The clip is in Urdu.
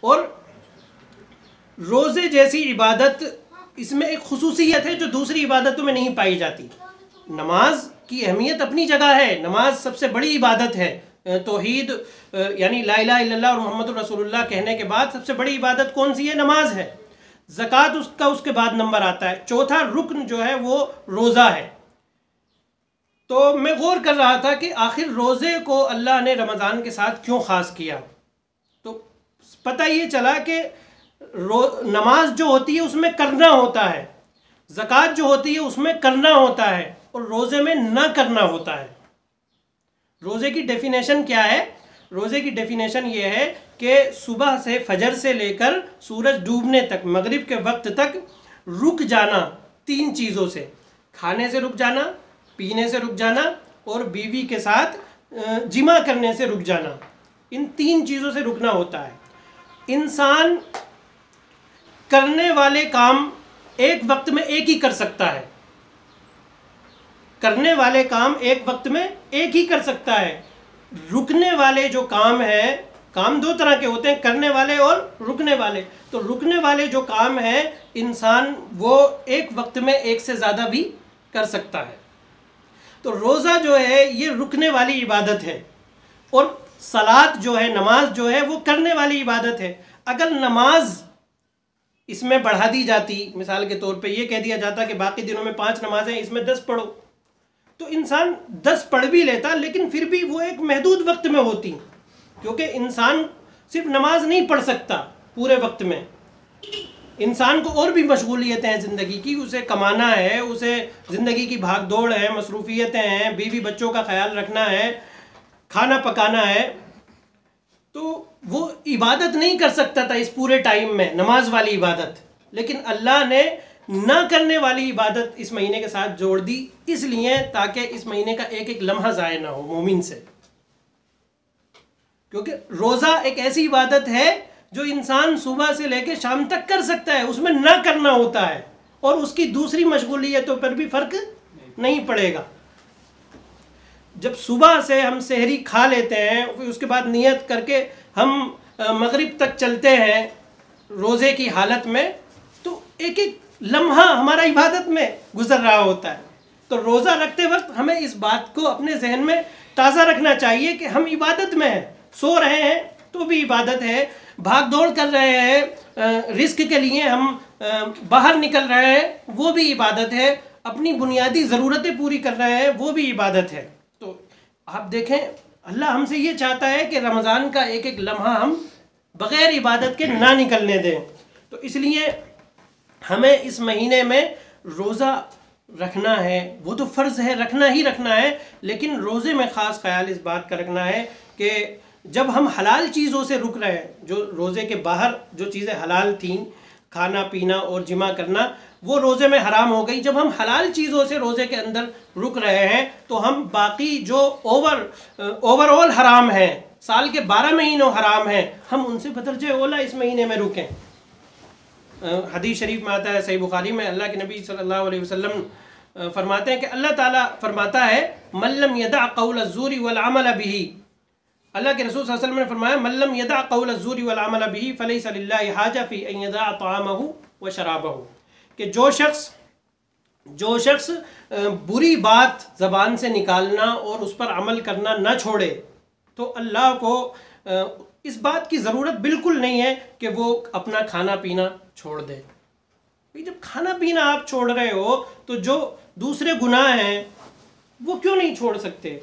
اور روزے جیسی عبادت اس میں ایک خصوصیت ہے جو دوسری عبادتوں میں نہیں پائی جاتی. نماز کی اہمیت اپنی جگہ ہے، نماز سب سے بڑی عبادت ہے. توحید یعنی لا الہ الا اللہ اور محمد الرسول اللہ کہنے کے بعد سب سے بڑی عبادت کون سی ہے؟ نماز ہے. زکوٰۃ اس کے بعد نمبر آتا ہے. چوتھا رکن جو ہے وہ روزہ ہے. تو میں غور کر رہا تھا کہ آخر روزے کو اللہ نے رمضان کے ساتھ کیوں خاص کیا. تو پتہ یہ چلا کہ نماز جو ہوتی ہے اس میں کرنا ہوتا ہے، زکوٰۃ جو ہوتی ہے اس میں کرنا ہوتا ہے، اور روزے میں نہ کرنا ہوتا ہے. روزے کی ڈیفینیشن کیا ہے؟ روزے کی ڈیفینیشن یہ ہے کہ صبح سے فجر سے لے کر سورج ڈوبنے تک، مغرب کے وقت تک رک جانا 3 چیزوں سے: کھانے سے رک جانا، پینے سے رک جانا، اور بیوی کے ساتھ جمع کرنے سے رک جانا. ان 3 چیزوں سے رکنا ہوتا ہے. انسان کرنے والے کام ایک وقت میں ایک ہی کر سکتا ہے. کرنے والے کام ایک وقت میں ایک ہی کر سکتا ہے. رکنے والے جو کام ہیں، کام 2 طرح کے ہوتے ہیں، کرنے والے اور رکنے والے. تو رکنے والے جو کام ہیں انسان وہ ایک وقت میں ایک سے زیادہ بھی کر سکتا ہے. تو روزہ جو ہے یہ رکنے والی عبادت ہے، اور صلاۃ جو ہے، نماز جو ہے، وہ کرنے والی عبادت ہے. اگر نماز اس میں بڑھا دی جاتی، مثال کے طور پہ یہ کہہ دیا جاتا کہ باقی دنوں میں 5 نمازیں، اس میں 10 پڑھو، تو انسان 10 پڑھ بھی لیتا، لیکن پھر بھی وہ ایک محدود وقت میں ہوتی، کیونکہ انسان صرف نماز نہیں پڑھ سکتا پورے وقت میں. انسان کو اور بھی مشغولیتیں ہیں زندگی کی، اسے کمانا ہے، اسے زندگی کی بھاگ دوڑ ہے، مصروفیتیں ہیں، بیوی بچوں کا خیال رکھنا ہے، کھانا پکانا ہے. تو وہ عبادت نہیں کر سکتا تھا اس پورے ٹائم میں، نماز والی عبادت. لیکن اللہ نے نہ کرنے والی عبادت اس مہینے کے ساتھ جوڑ دی، اس لیے تاکہ اس مہینے کا ایک ایک لمحہ ضائع نہ ہو مومن سے. کیونکہ روزہ ایک ایسی عبادت ہے جو انسان صبح سے لے کے شام تک کر سکتا ہے، اس میں نہ کرنا ہوتا ہے، اور اس کی دوسری مشغولیتوں پر بھی فرق نہیں پڑے گا. جب صبح سے ہم سحری کھا لیتے ہیں، پھر اس کے بعد نیت کر کے ہم مغرب تک چلتے ہیں روزے کی حالت میں، تو ایک ایک لمحہ ہمارا عبادت میں گزر رہا ہوتا ہے. تو روزہ رکھتے وقت ہمیں اس بات کو اپنے ذہن میں تازہ رکھنا چاہیے کہ ہم عبادت میں ہیں. سو رہے ہیں تو بھی عبادت ہے، بھاگ دوڑ کر رہے ہیں رزق کے لیے، ہم باہر نکل رہے ہیں، وہ بھی عبادت ہے، اپنی بنیادی ضرورتیں پوری کر رہے ہیں، وہ بھی عبادت ہے. تو آپ دیکھیں اللہ ہم سے یہ چاہتا ہے کہ رمضان کا ایک ایک لمحہ ہم بغیر عبادت کے نہ نکلنے دیں. تو اس لیے ہمیں اس مہینے میں روزہ رکھنا ہے. وہ تو فرض ہے، رکھنا ہی رکھنا ہے، لیکن روزے میں خاص خیال اس بات کا رکھنا ہے کہ جب ہم حلال چیزوں سے رک رہے ہیں، جو روزے کے باہر جو چیزیں حلال تھیں، کھانا پینا اور جمع کرنا، وہ روزے میں حرام ہو گئی. جب ہم حلال چیزوں سے روزے کے اندر رک رہے ہیں تو ہم باقی جو اوور آل حرام ہیں، سال کے 12 مہینوں حرام ہیں، ہم ان سے بدرجہ اولا اس مہینے میں رکیں. حدیث شریف میں آتا ہے، صحیح بخاری میں، اللہ کے نبی صلی اللہ علیہ وسلم فرماتے ہیں کہ اللہ تعالیٰ فرماتا ہے من لم یدع قول الزور والعمل به. اللہ کے رسول صلی اللہ علیہ وسلم نے فرمایا من لم یدع قول الزور والعمل به فلیس للہ حاجہ فی ان یدع طعامہ وشرابہ. کہ جو شخص بری بات زبان سے نکالنا اور اس پر عمل کرنا نہ چھوڑے، تو اللہ کو اس بات کی ضرورت بالکل نہیں ہے کہ وہ اپنا کھانا پینا چھوڑ دے. جب کھانا پینا آپ چھوڑ رہے ہو تو جو دوسرے گناہ ہیں وہ کیوں نہیں چھوڑ سکتے؟